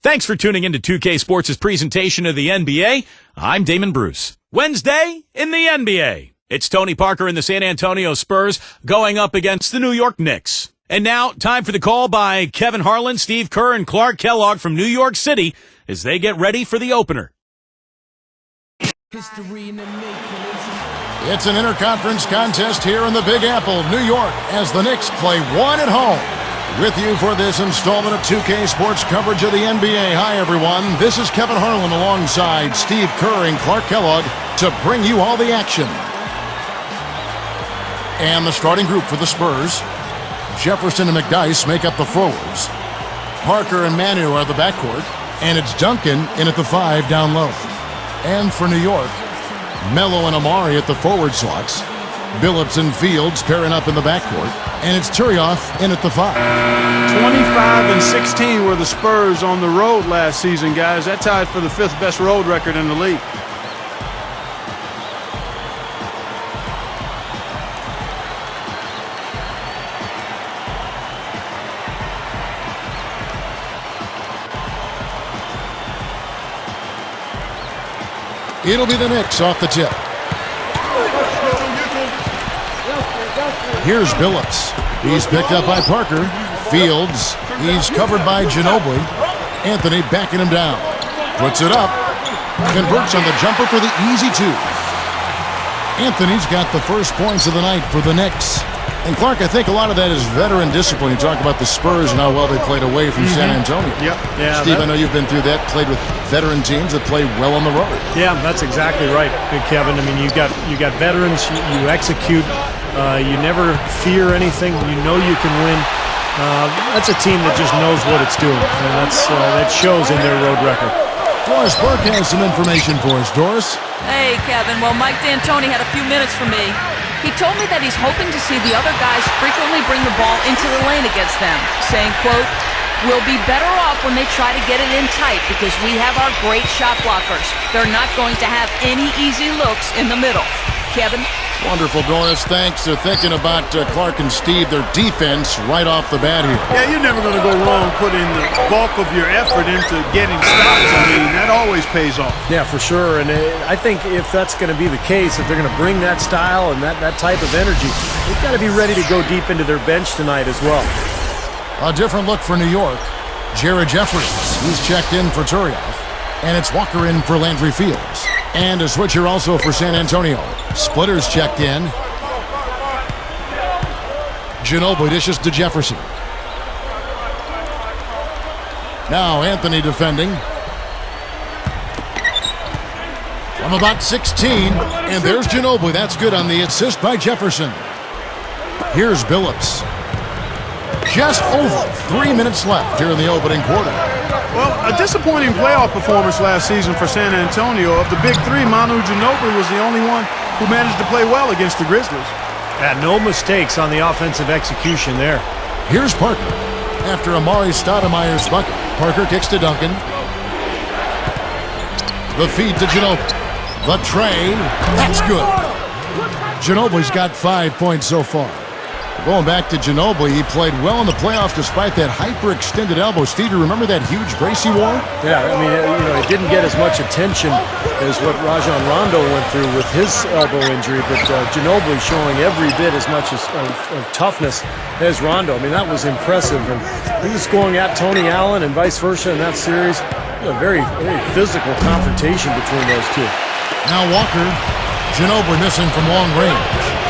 Thanks for tuning in to 2K Sports' presentation of the NBA. I'm Damon Bruce. Wednesday in the NBA. It's Tony Parker and the San Antonio Spurs going up against the New York Knicks. And now, time for the call by Kevin Harlan, Steve Kerr, and Clark Kellogg from New York City as they get ready for the opener. It's an interconference contest here in the Big Apple, New York, as the Knicks play one at home. With you for this installment of 2K Sports coverage of the NBA. Hi, everyone. This is Kevin Harlan alongside Steve Kerr and Clark Kellogg to bring you all the action. And the starting group for the Spurs. Jefferson and McDyess make up the forwards. Parker and Manu are the backcourt. And it's Duncan in at the 5 down low. And for New York, Melo and Amari at the forward slots. Billups and Fields pairing up in the backcourt. And it's Turioff in at the 5. 25-16 were the Spurs on the road last season, guys. That tied for the 5th best road record in the league. It'll be the Knicks off the tip. Here's Billups. He's picked up by Parker. Fields. He's covered by Ginobili. Anthony backing him down. Puts it up. Converts on the jumper for the easy 2. Anthony's got the first points of the night for the Knicks. And Clark, I think a lot of that is veteran discipline. You talk about the Spurs and how well they played away from San Antonio. Yep. Yeah, Steve, I know you've been through that, played with veteran teams that play well on the road. Yeah, that's exactly right, Kevin. I mean, you got veterans, you execute, you never fear anything, you know you can win. That's a team that just knows what it's doing, and that shows in their road record. Doris Burke has some information for us. Doris? Hey, Kevin. Well, Mike D'Antoni had a few minutes for me. He told me that he's hoping to see the other guys frequently bring the ball into the lane against them, saying, quote, "We'll be better off when they try to get it in tight because we have our great shot blockers. They're not going to have any easy looks in the middle." Kevin? Wonderful, Doris. Thanks. They're thinking about Clark and Steve, their defense right off the bat here. Yeah, you're never going to go wrong putting the bulk of your effort into getting stops. I mean, that always pays off. Yeah, for sure. And I think if that's going to be the case, if they're going to bring that style and that type of energy, they've got to be ready to go deep into their bench tonight as well. A different look for New York. Jared Jeffries, he's checked in for Turioff. And it's Walker in for Landry Fields. And a switcher also for San Antonio. Splitters checked in. Ginobili dishes to Jefferson. Now Anthony defending. From about 16. And there's Ginobili. That's good on the assist by Jefferson. Here's Billups. Just over 3 minutes left here in the opening quarter. Well, a disappointing playoff performance last season for San Antonio. Of the big three, Manu Ginobili was the only one who managed to play well against the Grizzlies. No mistakes on the offensive execution there. Here's Parker. After Amari Stoudemire's bucket, Parker kicks to Duncan. The feed to Ginobili. The tray. That's good. Ginobili's got 5 points so far. Going back to Ginobili, he played well in the playoffs despite that hyper-extended elbow. Steve, you remember that huge brace he wore? Yeah, I mean, it didn't get as much attention as what Rajon Rondo went through with his elbow injury, but Ginobili showing every bit as much of toughness as Rondo. I mean, that was impressive. And he was going at Tony Allen and vice versa in that series. A very, very physical confrontation between those two. Now Walker, Ginobili missing from long range.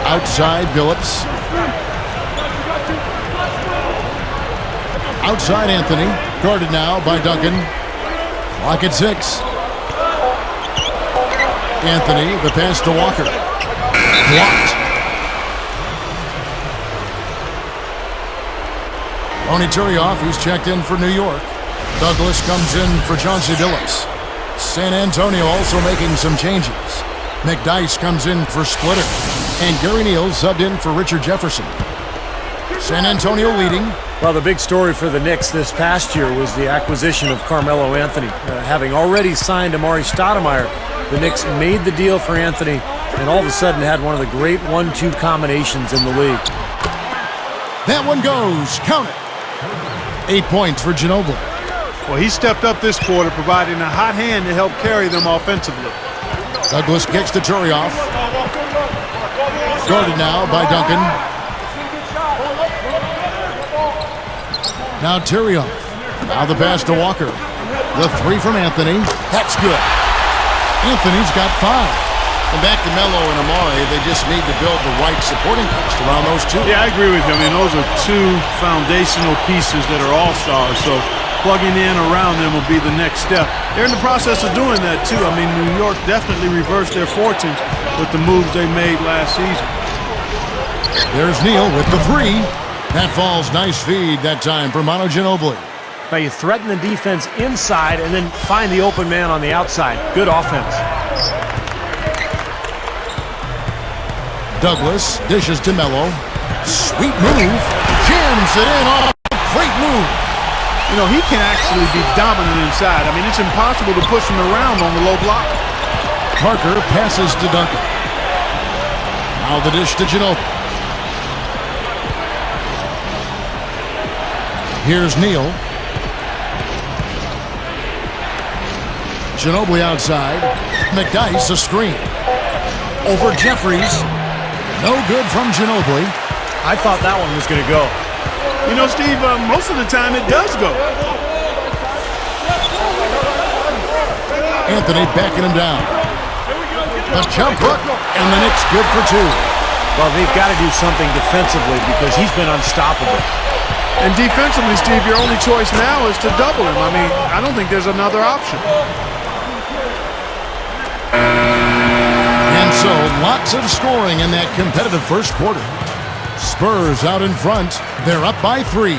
Outside, Billups. Outside, Anthony. Guarded now by Duncan. Clock at 6. Anthony, the pass to Walker. Blocked. Tony Turioff, who's checked in for New York. Douglas comes in for Chauncey Billups. San Antonio also making some changes. McDyess comes in for Splitter. And Gary Neal subbed in for Richard Jefferson. San Antonio leading. Well, the big story for the Knicks this past year was the acquisition of Carmelo Anthony. Having already signed Amari Stoudemire, the Knicks made the deal for Anthony and all of a sudden had one of the great 1-2 combinations in the league. That one goes. Count it. 8 points for Ginobili. Well, he stepped up this quarter, providing a hot hand to help carry them offensively. Douglas kicks to Turioff. Guarded now by Duncan. Now Turioff. Now the pass to Walker. The three from Anthony. That's good. Anthony's got 5. And back to Melo and Amari, they just need to build the right supporting cast around those two. Yeah, I agree with you. I mean, those are two foundational pieces that are all-stars, so plugging in around them will be the next step. They're in the process of doing that, too. I mean, New York definitely reversed their fortunes with the moves they made last season. There's Neal with the 3. That falls. Nice feed that time for Manu Ginobili. Now you threaten the defense inside and then find the open man on the outside. Good offense. Douglas dishes to Melo. Sweet move. Jams it in. Oh, great move. You know, he can actually be dominant inside. I mean, it's impossible to push him around on the low block. Parker passes to Duncan. Now the dish to Ginobili. Here's Neal. Ginobili outside. McDyess a screen. Over Jeffries. No good from Ginobili. I thought that one was going to go. You know, Steve, most of the time it does go. Anthony backing him down. The jump hook, and the Knicks good for 2. Well, they've got to do something defensively because he's been unstoppable. And defensively, Steve, your only choice now is to double him. I mean, I don't think there's another option. And so, lots of scoring in that competitive first quarter. Spurs out in front. They're up by 3.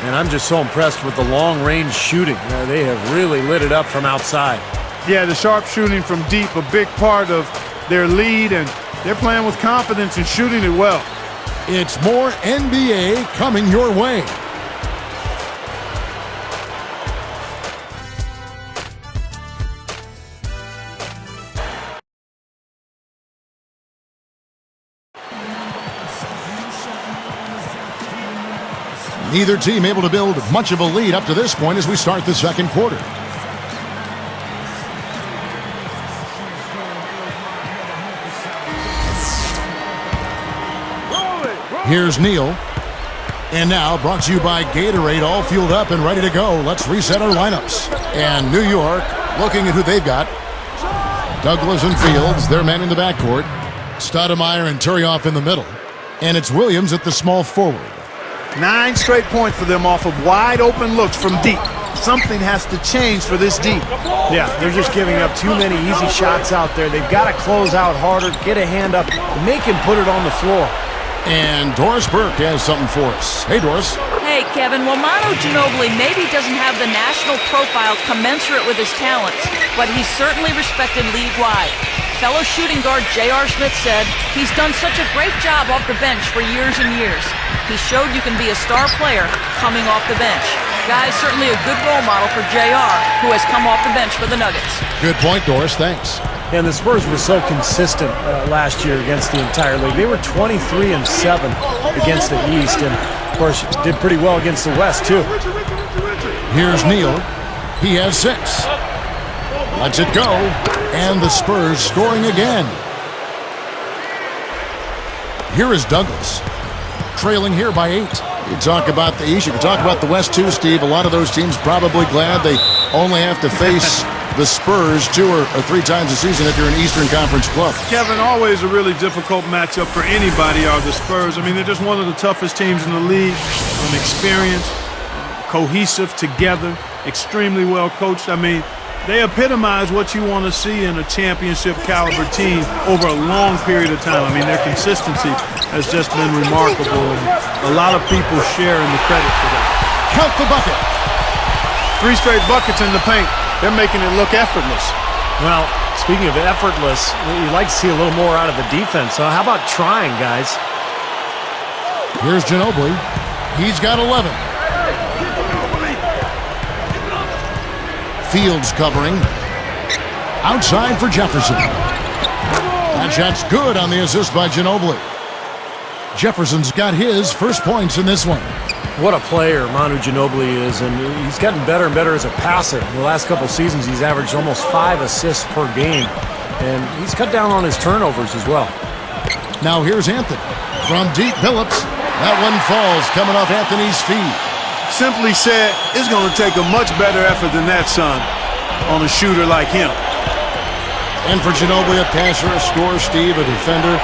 And I'm just so impressed with the long-range shooting. They have really lit it up from outside. Yeah, the sharp shooting from deep, a big part of their lead, and they're playing with confidence and shooting it well. It's more NBA coming your way. Neither team able to build much of a lead up to this point as we start the second quarter. Here's Neal. And now brought to you by Gatorade, all fueled up and ready to go. Let's reset our lineups. And New York looking at who they've got. Douglas and Fields, their men in the backcourt. Stoudemire and Turioff in the middle. And it's Williams at the small forward. 9 straight points for them off of wide open looks from deep. Something has to change for this deep. Yeah, they're just giving up too many easy shots out there. They've got to close out harder, get a hand up, make him put it on the floor. And Doris Burke has something for us. Hey, Doris. Hey, Kevin. Well, Manu Ginobili maybe doesn't have the national profile commensurate with his talents, but he's certainly respected league-wide. Fellow shooting guard J.R. Smith said he's done such a great job off the bench for years and years. He showed you can be a star player coming off the bench. Guy's certainly a good role model for J.R., who has come off the bench for the Nuggets. Good point, Doris. Thanks. And the Spurs were so consistent last year against the entire league. They were 23-7 against the East, and of course did pretty well against the West too. Here's Neal. He has 6. Lets it go, and the Spurs scoring again. Here is Douglas, trailing here by 8. You talk about the East, you can talk about the West too, Steve. A lot of those teams probably glad they only have to face the Spurs 2 or 3 times a season if you're an Eastern Conference club. Kevin, always a really difficult matchup for anybody are the Spurs. I mean, they're just one of the toughest teams in the league. Experience, cohesive, together, extremely well coached. I mean, they epitomize what you want to see in a championship caliber team over a long period of time. I mean, their consistency has just been remarkable, and a lot of people share in the credit for that. Count the bucket. 3 straight buckets in the paint. They're making it look effortless. Well, speaking of effortless, you'd like to see a little more out of the defense. So how about trying, guys? Here's Ginobili. He's got 11. Fields covering. Outside for Jefferson. That shot's good on the assist by Ginobili. Jefferson's got his first points in this one. What a player Manu Ginobili is, and he's gotten better and better as a passer. In the last couple seasons, he's averaged almost 5 assists per game, and he's cut down on his turnovers as well. Now here's Anthony. From deep, Billups. That one falls, coming off Anthony's feet. Simply said, it's going to take a much better effort than that, son, on a shooter like him. And for Ginobili, a passer, a scorer, Steve, a defender,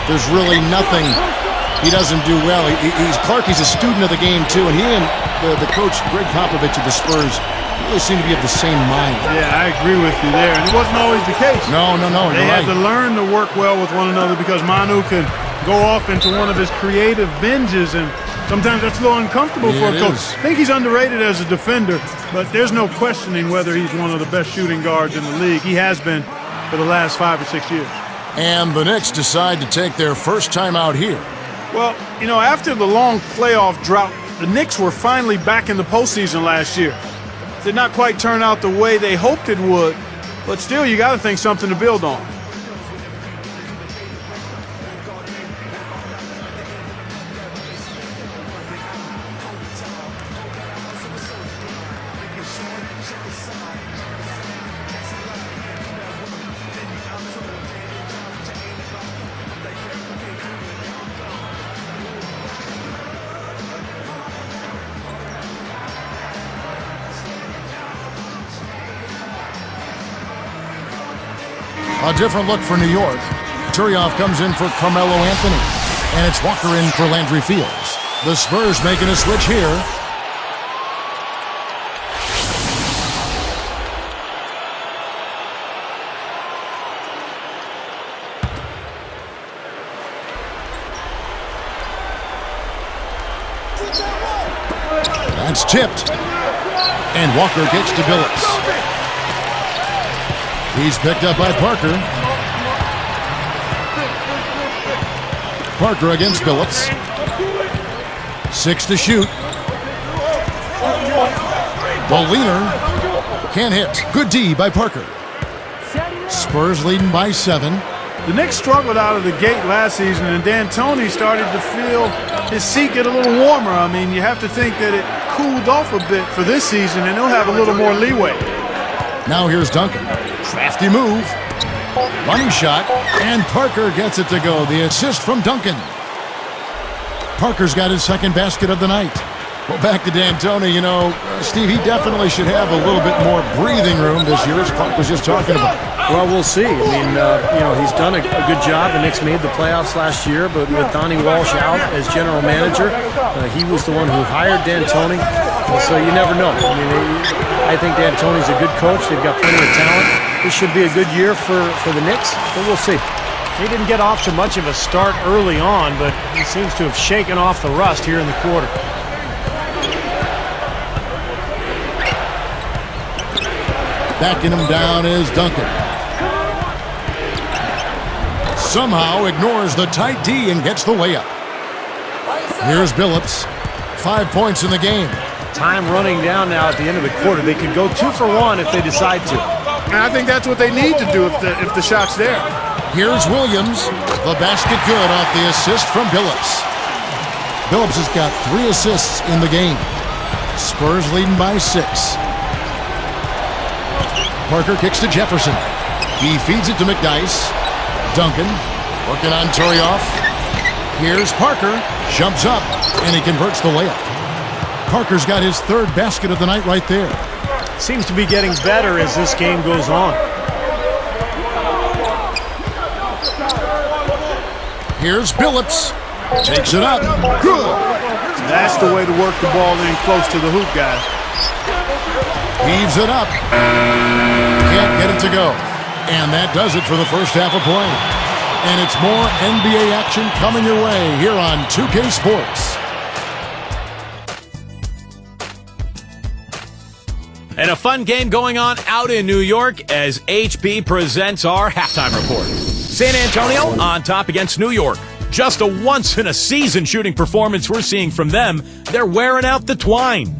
there's really nothing he doesn't do well. He's a student of the game, too, and he and the coach, Greg Popovich of the Spurs, really seem to be of the same mind. Yeah, I agree with you there, and it wasn't always the case. No, They had to learn to work well with one another because Manu can go off into one of his creative binges, and sometimes that's a little uncomfortable for a coach. I think he's underrated as a defender, but there's no questioning whether he's one of the best shooting guards in the league. He has been for the last 5 or 6 years. And the Knicks decide to take their first time out here. Well, after the long playoff drought, the Knicks were finally back in the postseason last year. Did not quite turn out the way they hoped it would, but still, you got to think something to build on. A different look for New York. Turioff comes in for Carmelo Anthony. And it's Walker in for Landry Fields. The Spurs making a switch here. That's tipped. And Walker gets to Billups. He's picked up by Parker. Parker against Billups. 6 to shoot. The leaner can't hit. Good D by Parker. Spurs leading by 7. The Knicks struggled out of the gate last season, and D'Antoni started to feel his seat get a little warmer. I mean, you have to think that it cooled off a bit for this season, and he'll have a little more leeway. Now here's Duncan. Crafty move. Money shot. And Parker gets it to go. The assist from Duncan. Parker's got his second basket of the night. Well, back to D'Antoni. Steve, he definitely should have a little bit more breathing room this year, as Clark was just talking about. Well, we'll see. I mean, he's done a good job. The Knicks made the playoffs last year, but with Donnie Walsh out as general manager, he was the one who hired D'Antoni. So you never know. I mean, I think D'Antoni's a good coach. They've got plenty of talent. This should be a good year for the Knicks, but we'll see. He didn't get off to much of a start early on, but he seems to have shaken off the rust here in the quarter. Backing him down is Duncan. Somehow ignores the tight D and gets the layup. Here's Billups. 5 points in the game. Time running down now at the end of the quarter. They could go 2 for 1 if they decide to. And I think that's what they need to do if the shot's there. Here's Williams. The basket good off the assist from Billups. Billups has got 3 assists in the game. Spurs leading by 6. Parker kicks to Jefferson. He feeds it to McDyess. Duncan working on Turioff. Here's Parker. Jumps up, and he converts the layup. Parker's got his 3rd basket of the night right there. Seems to be getting better as this game goes on. Here's Billups. Takes it up. Good. That's the way to work the ball in close to the hoop, guys. Heaves it up. Can't get it to go. And that does it for the first half of play. And it's more NBA action coming your way here on 2K Sports. And a fun game going on out in New York as HB presents our halftime report. San Antonio on top against New York. Just a once-in-a-season shooting performance we're seeing from them. They're wearing out the twine.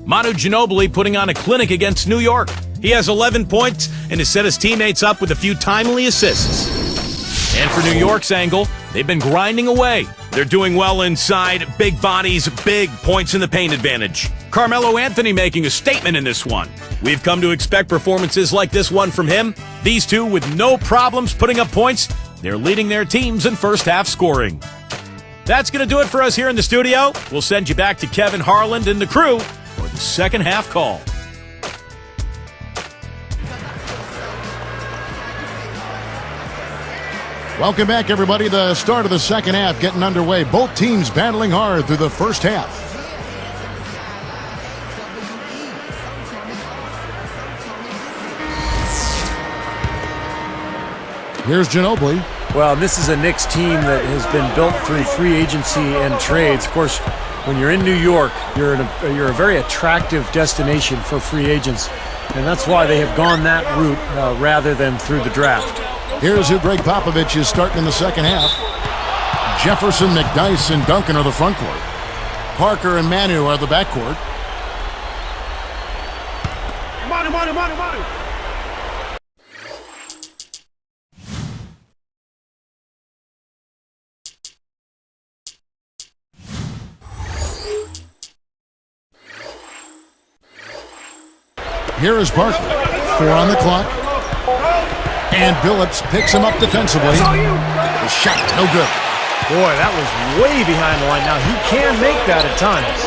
Manu Ginobili putting on a clinic against New York. He has 11 points and has set his teammates up with a few timely assists. And for New York's angle, they've been grinding away. They're doing well inside, big bodies, big points in the paint advantage. Carmelo Anthony making a statement in this one. We've come to expect performances like this one from him. These two with no problems putting up points. They're leading their teams in first half scoring. That's going to do it for us here in the studio. We'll send you back to Kevin Harland and the crew for the second half call. Welcome back, everybody. The start of the second half getting underway. Both teams battling hard through the first half. Here's Ginobili. Well, this is a Knicks team that has been built through free agency and trades. Of course, when you're in New York, you're a very attractive destination for free agents, and that's why they have gone that route rather than through the draft. Here's who Greg Popovich is starting in the second half. Jefferson, McDyess, and Duncan are the front court. Parker and Manu are the back court. Manu. Here is Parker. 4 on the clock. And Billups picks him up defensively. The shot, no good. Boy, that was way behind the line. Now, he can make that at times.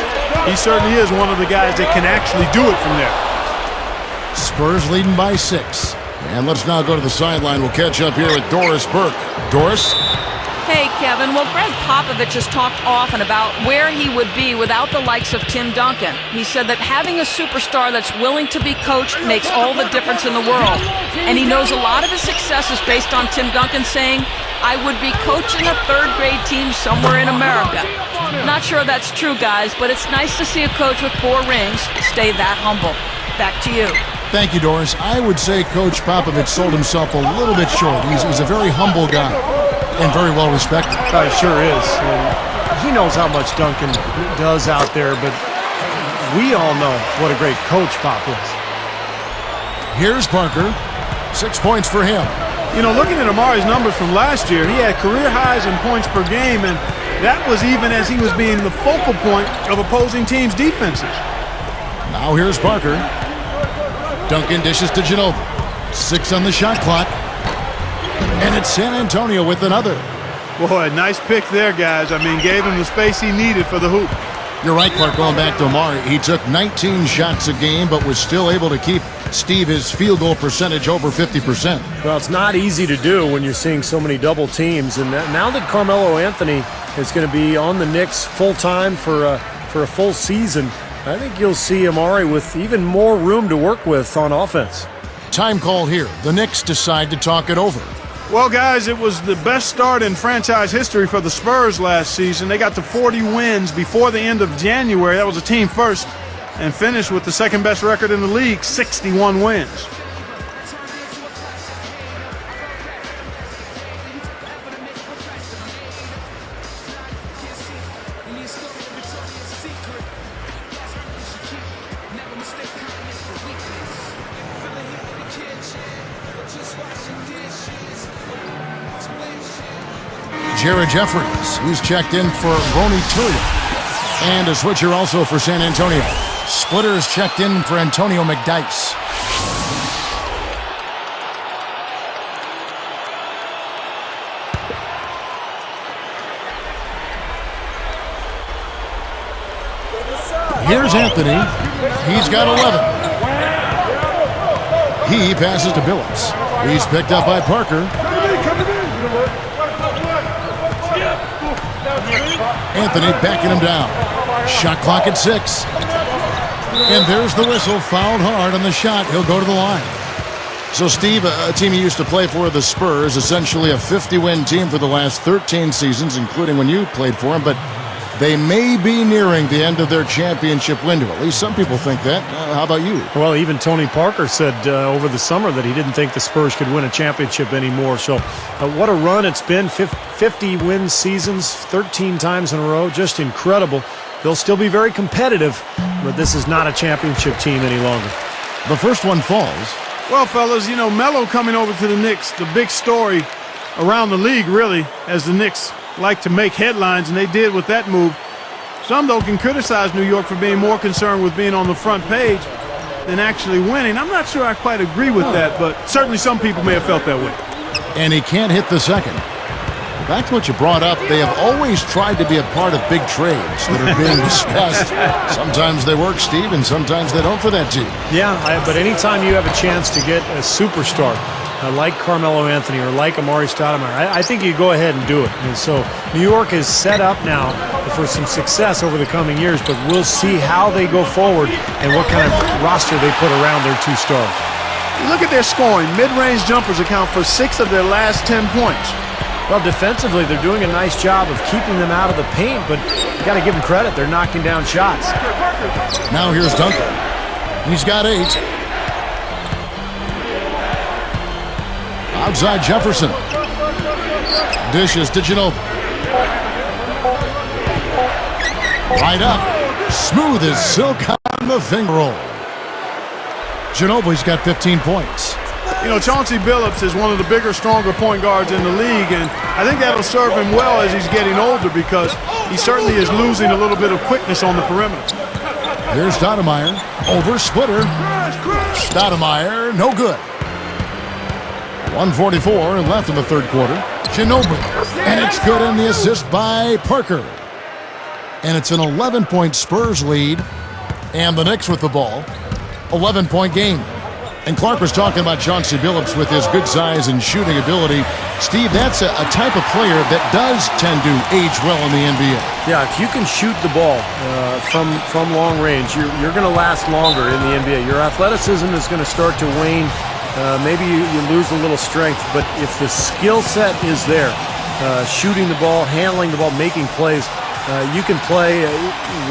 He certainly is one of the guys that can actually do it from there. Spurs leading by 6. And let's now go to the sideline. We'll catch up here with Doris Burke. Doris? Hey, Kevin. Well, Greg Popovich has talked often about where he would be without the likes of Tim Duncan. He said that having a superstar that's willing to be coached makes all the difference in the world. And he knows a lot of his success is based on Tim Duncan saying, I would be coaching a third-grade team somewhere in America. Not sure that's true, guys, but it's nice to see a coach with 4 rings stay that humble. Back to you. Thank you, Doris. I would say Coach Popovich sold himself a little bit short. He's a very humble guy. And very well respected. Sure is. And he knows how much Duncan does out there, but we all know what a great coach Pop is. Here's Parker. 6 points for him. You know, looking at Amari's numbers from last year, he had career highs in points per game, and that was even as he was being the focal point of opposing teams' defenses. Now here's Parker. Duncan dishes to Ginobili. 6 on the shot clock. And it's San Antonio with another. Boy, nice pick there, guys. I mean, gave him the space he needed for the hoop. You're right, Clark, going back to Amari. He took 19 shots a game, but was still able to keep his field goal percentage over 50%. Well, it's not easy to do when you're seeing so many double teams. And now that Carmelo Anthony is going to be on the Knicks full-time for a full season, I think you'll see Amari with even more room to work with on offense. Time call here. The Knicks decide to talk it over. Well, guys, it was the best start in franchise history for the Spurs last season. They got to 40 wins before the end of January. That was a team first, and finished with the second-best record in the league, 61 wins. Jared Jeffries, he's checked in for Ronny Turian. And a switcher also for San Antonio. Splitters checked in for Antonio McDyess. Here's Anthony. He's got 11. He passes to Billups. He's picked up by Parker. Anthony backing him down. Shot clock at 6. And there's the whistle. Fouled hard on the shot. He'll go to the line. So, Steve, a team you used to play for, the Spurs, essentially a 50-win team for the last 13 seasons, including when you played for them, but they may be nearing the end of their championship window. At least some people think that. How about you? Well, even Tony Parker said over the summer that he didn't think the Spurs could win a championship anymore. So what a run it's been. 50-win seasons, 13 times in a row. Just incredible. They'll still be very competitive, but this is not a championship team any longer. The first one falls. Well, fellas, you know, Melo coming over to the Knicks, the big story around the league, really, as the Knicks like to make headlines, and they did with that move. Some, though, can criticize New York for being more concerned with being on the front page than actually winning. I'm not sure I quite agree with that, but certainly some people may have felt that way. And he can't hit the second. Back to what you brought up, they have always tried to be a part of big trades that are being discussed. Sometimes they work, Steve, and sometimes they don't for that team. Yeah, but anytime you have a chance to get a superstar like Carmelo Anthony or like Amari Stoudemire, I think you go ahead and do it. And so New York is set up now for some success over the coming years, but we'll see how they go forward and what kind of roster they put around their two stars. You look at their scoring. Mid-range jumpers account for 6 of their last 10 points. Well, defensively, they're doing a nice job of keeping them out of the paint, but you got to give them credit. They're knocking down shots. Now here's Duncan. He's got 8. Outside Jefferson. Dishes to Ginobili. Right up. Smooth as silk on the finger roll. Ginobili's got 15 points. You know, Chauncey Billups is one of the bigger, stronger point guards in the league, and I think that'll serve him well as he's getting older because he certainly is losing a little bit of quickness on the perimeter. Here's Stoudemire. Over splitter. Stoudemire, no good. 1:44 left in the third quarter. Ginobili. And it's good in the assist by Parker. And it's an 11-point Spurs lead. And the Knicks with the ball. 11-point game. And Clark was talking about Chauncey Billups with his good size and shooting ability. Steve, that's a type of player that does tend to age well in the NBA. Yeah, if you can shoot the ball from long range, you're going to last longer in the NBA. Your athleticism is going to start to wane. Maybe you lose a little strength, but if the skill set is there, shooting the ball, handling the ball, making plays, you can play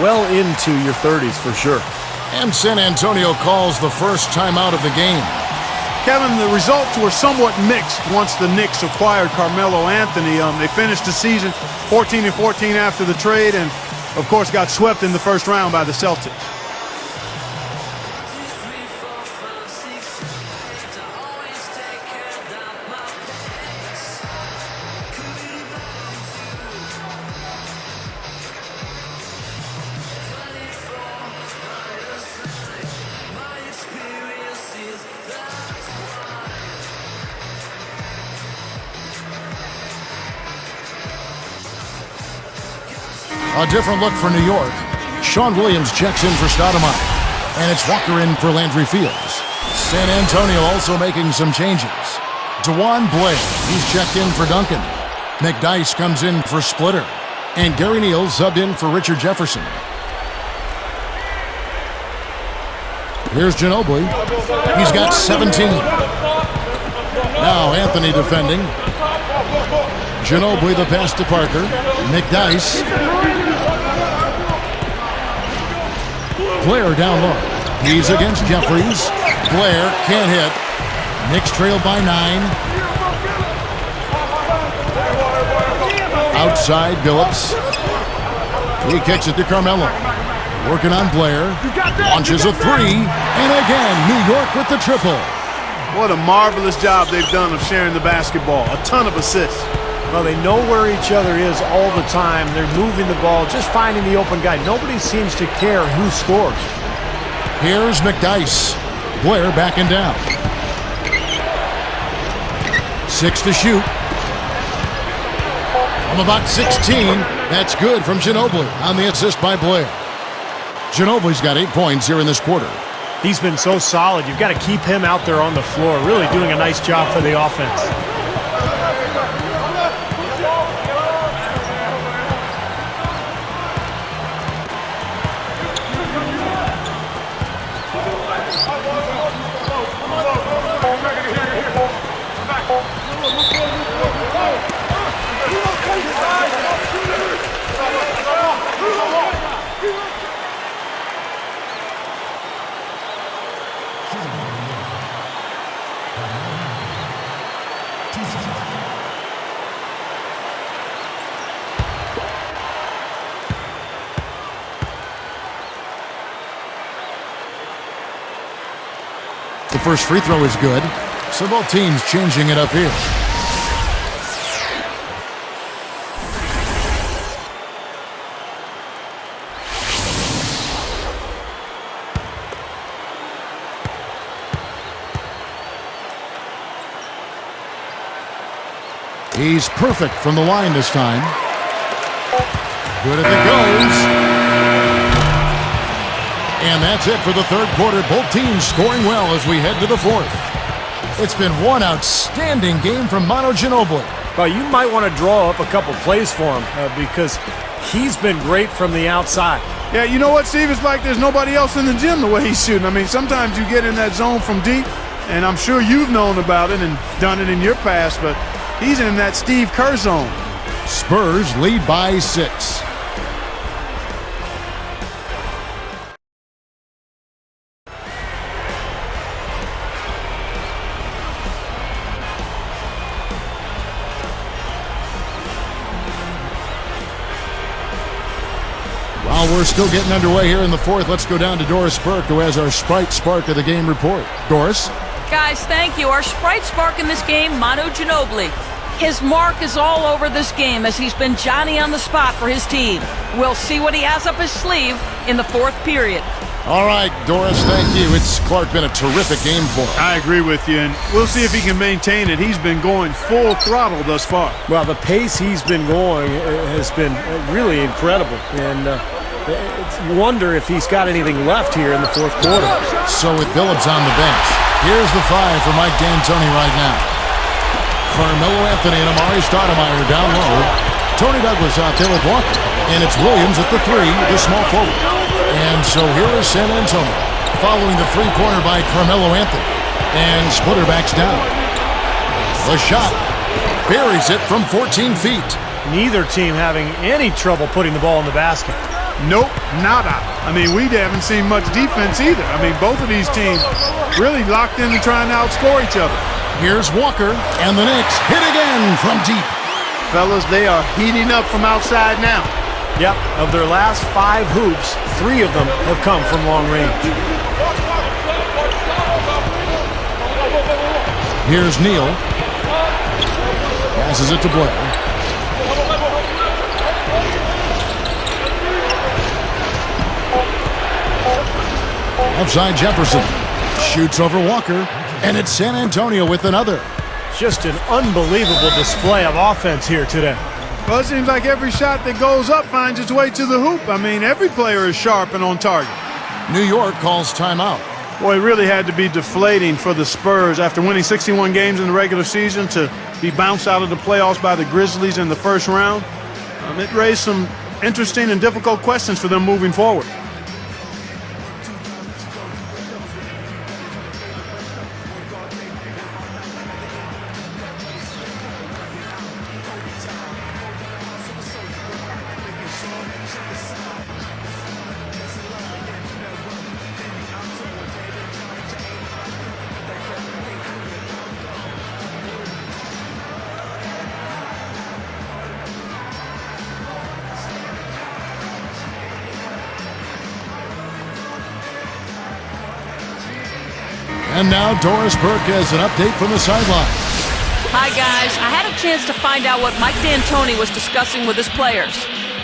well into your 30s for sure. And San Antonio calls the first timeout of the game. Kevin, the results were somewhat mixed once the Knicks acquired Carmelo Anthony. They finished the season 14-14 after the trade and, of course, got swept in the first round by the Celtics. A different look for New York. Sean Williams checks in for Stoudemire. And it's Walker in for Landry Fields. San Antonio also making some changes. DeJuan Blair, he's checked in for Duncan. McDyess comes in for Splitter. And Gary Neal subbed in for Richard Jefferson. Here's Ginobili. He's got 17. Now Anthony defending. Ginobili the pass to Parker. McDyess. Blair down low. He's against Jeffries. Blair can't hit. Knicks trail by 9. Outside Billups. He kicks it to Carmelo. Working on Blair. Launches a 3. And again, New York with the triple. What a marvelous job they've done of sharing the basketball. A ton of assists. Well, they know where each other is all the time. They're moving the ball, just finding the open guy. Nobody seems to care who scores. Here's McDyess. Blair backing down. 6 to shoot. From about 16. That's good from Ginobili on the assist by Blair. Ginobili's got 8 points here in this quarter. He's been so solid. You've got to keep him out there on the floor, really doing a nice job for the offense. The first free throw is good. So both teams changing it up here. He's perfect from the line this time. Good as it goes. And that's it for the third quarter. Both teams scoring well as we head to the fourth. It's been one outstanding game from Manu Ginobili. Well, you might want to draw up a couple plays for him because he's been great from the outside. Yeah, you know what, Steve? It's like there's nobody else in the gym the way he's shooting. I mean, sometimes you get in that zone from deep, and I'm sure you've known about it and done it in your past, but he's in that Steve Kerr zone. Spurs lead by 6. While we're still getting underway here in the fourth, let's go down to Doris Burke, who has our Sprite Spark of the Game report. Doris? Guys, thank you. Our Sprite Spark in this game, Manu Ginobili. His mark is all over this game as he's been Johnny on the spot for his team. We'll see what he has up his sleeve in the fourth period. All right, Doris, thank you. It's Clark been a terrific game for him. I agree with you, and we'll see if he can maintain it. He's been going full throttle thus far. Well, the pace he's been going has been really incredible, and you wonder if he's got anything left here in the fourth quarter. So with Billups on the bench, here's the 5 for Mike D'Antoni right now. Carmelo Anthony and Amari Stoudemire down low. Tony Douglas out there with Walker. And it's Williams at the 3, the small forward. And so here is San Antonio, following the three-pointer by Carmelo Anthony. And Splitter backs down. The shot buries it from 14 feet. Neither team having any trouble putting the ball in the basket. Nope, nada. I mean, we haven't seen much defense either. I mean, both of these teams really locked in and trying to outscore each other. Here's Walker, and the Knicks hit again from deep. Fellas, they are heating up from outside now. Yep, of their last 5 hoops, 3 of them have come from long range. Here's Neal. Passes it to Blair. Outside Jefferson. Shoots over Walker. And it's San Antonio with another. Just an unbelievable display of offense here today. Well, it seems like every shot that goes up finds its way to the hoop. I mean, every player is sharp and on target. New York calls timeout. Boy, it really had to be deflating for the Spurs after winning 61 games in the regular season to be bounced out of the playoffs by the Grizzlies in the first round. It raised some interesting and difficult questions for them moving forward. And now Doris Burke has an update from the sideline. Hi, guys. I had a chance to find out what Mike D'Antoni was discussing with his players.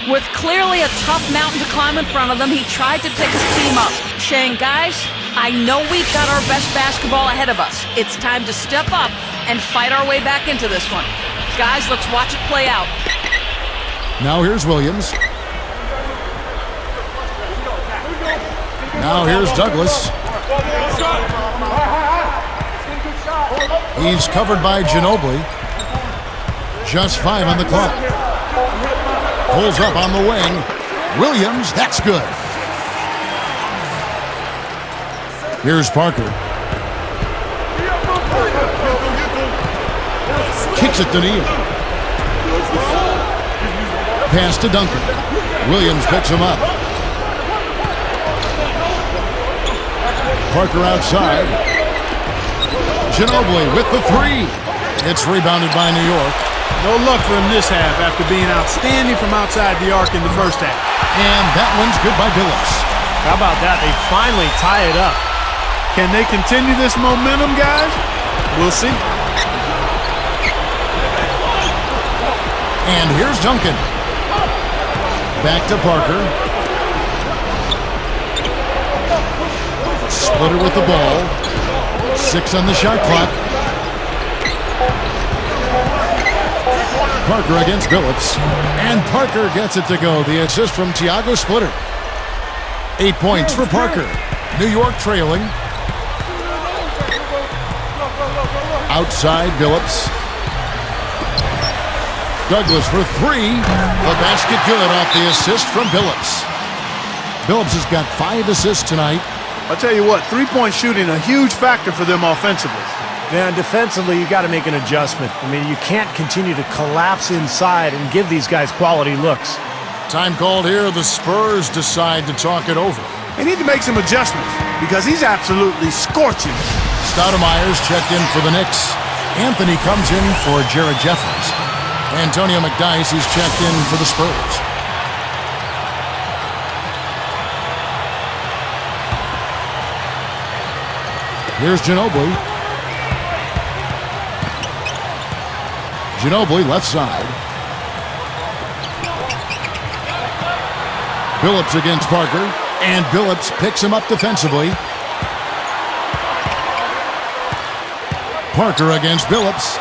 With clearly a tough mountain to climb in front of them, he tried to pick his team up, saying, guys, I know we've got our best basketball ahead of us. It's time to step up and fight our way back into this one. Guys, let's watch it play out. Now here's Williams. Now here's Douglas. He's covered by Ginobili. Just 5 on the clock. Pulls up on the wing. Williams, that's good. Here's Parker. Kicks it to Neal. Pass to Duncan. Williams picks him up. Parker outside. Ginobili with the 3. It's rebounded by New York. No luck for him this half after being outstanding from outside the arc in the first half. And that one's good by Billups. How about that? They finally tie it up. Can they continue this momentum, guys? We'll see. And here's Duncan. Back to Parker. Splitter with the ball. 6 on the shot clock. Parker against Billups. And Parker gets it to go. The assist from Thiago Splitter. 8 points for Parker. New York trailing. Outside Billups. Douglas for three. The basket good off the assist from Billups. Billups has got 5 assists tonight. I'll tell you what, three-point shooting, a huge factor for them offensively. Man, defensively, you got to make an adjustment. I mean, you can't continue to collapse inside and give these guys quality looks. Time called here. The Spurs decide to talk it over. They need to make some adjustments because he's absolutely scorching. Stoudemire's checked in for the Knicks. Anthony comes in for Jared Jeffries. Antonio McDyess is checked in for the Spurs. Here's Ginobili. Ginobili left side. Billups against Parker. And Billups picks him up defensively. Parker against Billups.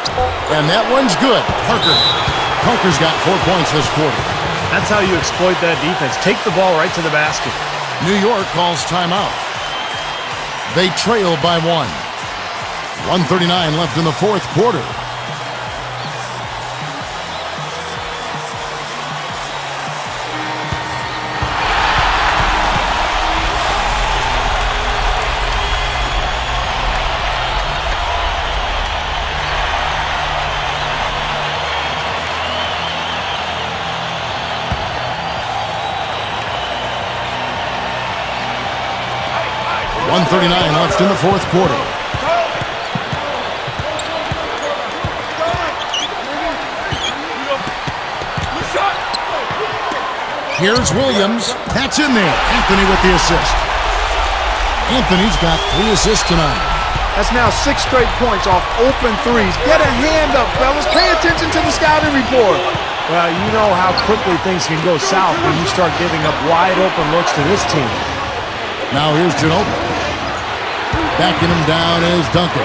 And that one's good. Parker's got 4 points this quarter. That's how you exploit that defense. Take the ball right to the basket. New York calls timeout. They trail by 1. 1:39 left in the fourth quarter. .139 left in the fourth quarter. Here's Williams. That's in there. Anthony with the assist. Anthony's got 3 assists tonight. That's now 6 straight points off open threes. Get a hand up, fellas. Pay attention to the scouting report. Well, you know how quickly things can go south when you start giving up wide open looks to this team. Now here's Ginobili. Backing him down is Duncan.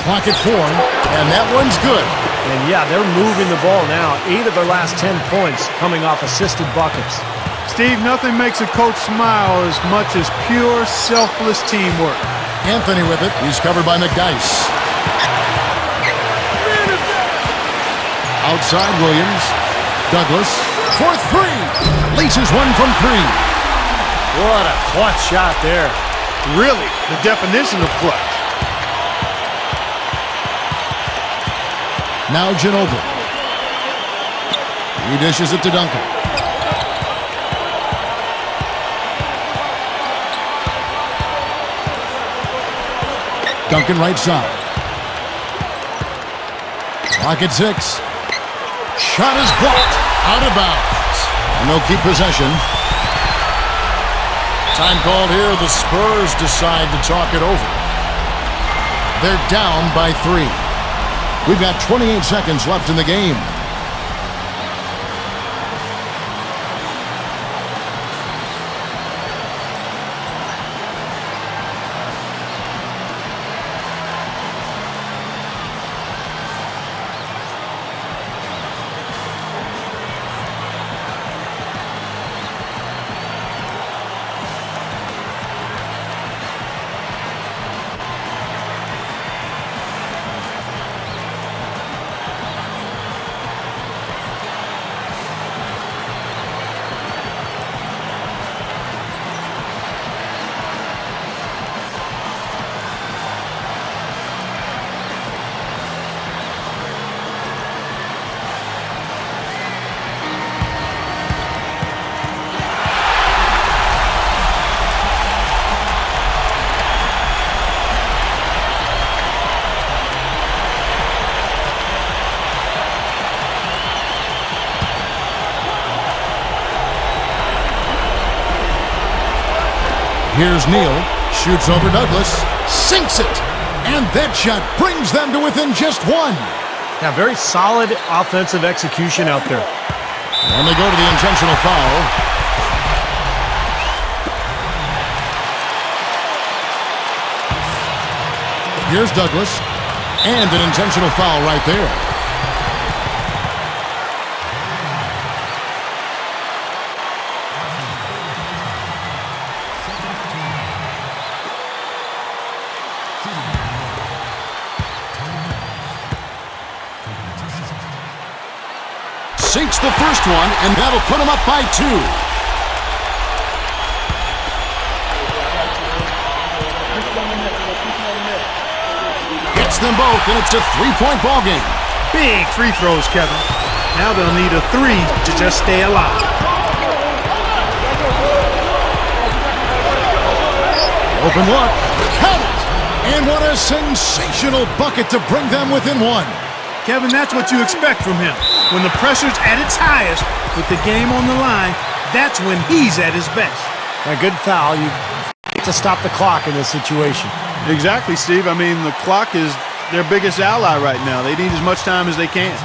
Clock at 4, and that one's good. And yeah, they're moving the ball now. 8 of their last 10 points coming off assisted buckets. Steve, nothing makes a coach smile as much as pure, selfless teamwork. Anthony with it. He's covered by McDyess. Outside Williams. Douglas for 3. Laces one from 3. What a clutch shot there. Really, the definition of clutch. Now Ginobili. He dishes it to Duncan. Duncan right side. Clock at 6. Shot is blocked. Out of bounds. And they'll keep possession. Time called here. The Spurs decide to talk it over. They're down by 3. We've got 28 seconds left in the game. Here's Neal, shoots over Douglas, sinks it, and that shot brings them to within just 1. Yeah, very solid offensive execution out there. And they go to the intentional foul. Here's Douglas, and an intentional foul right there. sinks the first one, and that'll put him up by 2. Hits them both, and it's a 3-point ball game. Big free throws, Kevin. Now they'll need a 3 to just stay alive. Open look. Count it! And what a sensational bucket to bring them within 1. Kevin, that's what you expect from him. When the pressure's at its highest, with the game on the line, that's when he's at his best. A good foul. You get to stop the clock in this situation. Exactly, Steve. I mean, the clock is their biggest ally right now. They need as much time as they can.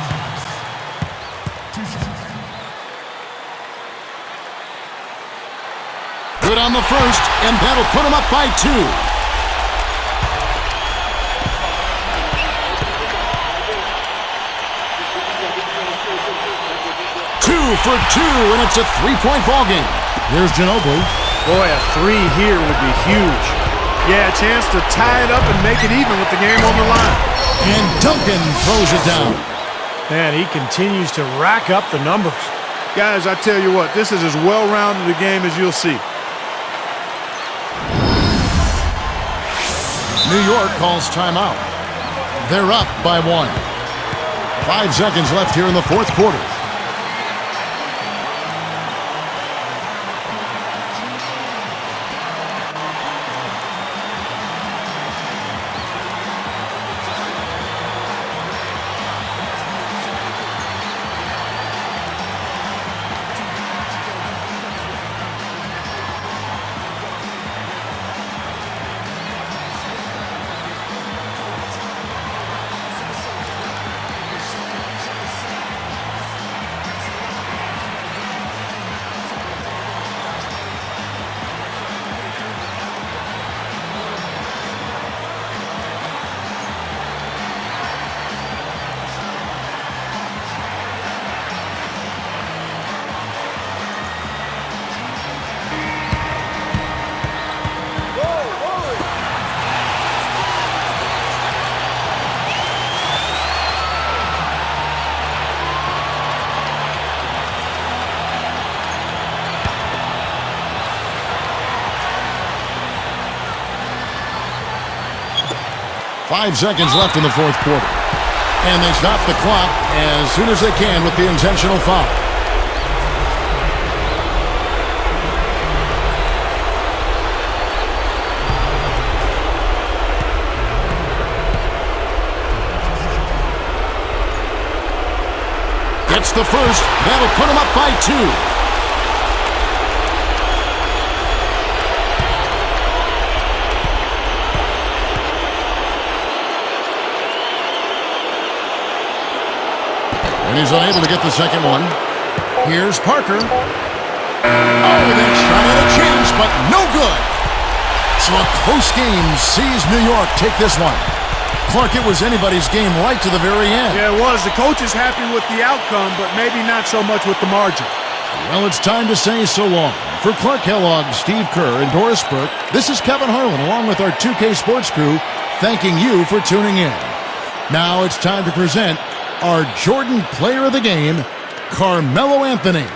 Good on the first, and that'll put him up by 2. 2 for 2, and it's a 3-point ball game. Here's Ginobili. Boy, a 3 here would be huge. Yeah, a chance to tie it up and make it even with the game on the line. And Duncan throws it down. Man, he continues to rack up the numbers. Guys, I tell you what, this is as well-rounded a game as you'll see. New York calls timeout. They're up by 1. 5 seconds left here in the fourth quarter. Five seconds left in the fourth quarter. And they stop the clock as soon as they can with the intentional foul. Gets the first. That'll put him up by 2. And he's unable to get the second one. Here's Parker. Oh, they shot at a chance, but no good. So a close game sees New York take this one. Clark, it was anybody's game right to the very end. Yeah, it was. The coach is happy with the outcome, but maybe not so much with the margin. Well, it's time to say so long. For Clark Kellogg, Steve Kerr, and Doris Burke, this is Kevin Harlan along with our 2K Sports crew thanking you for tuning in. Now it's time to present our Jordan Player of the Game, Carmelo Anthony.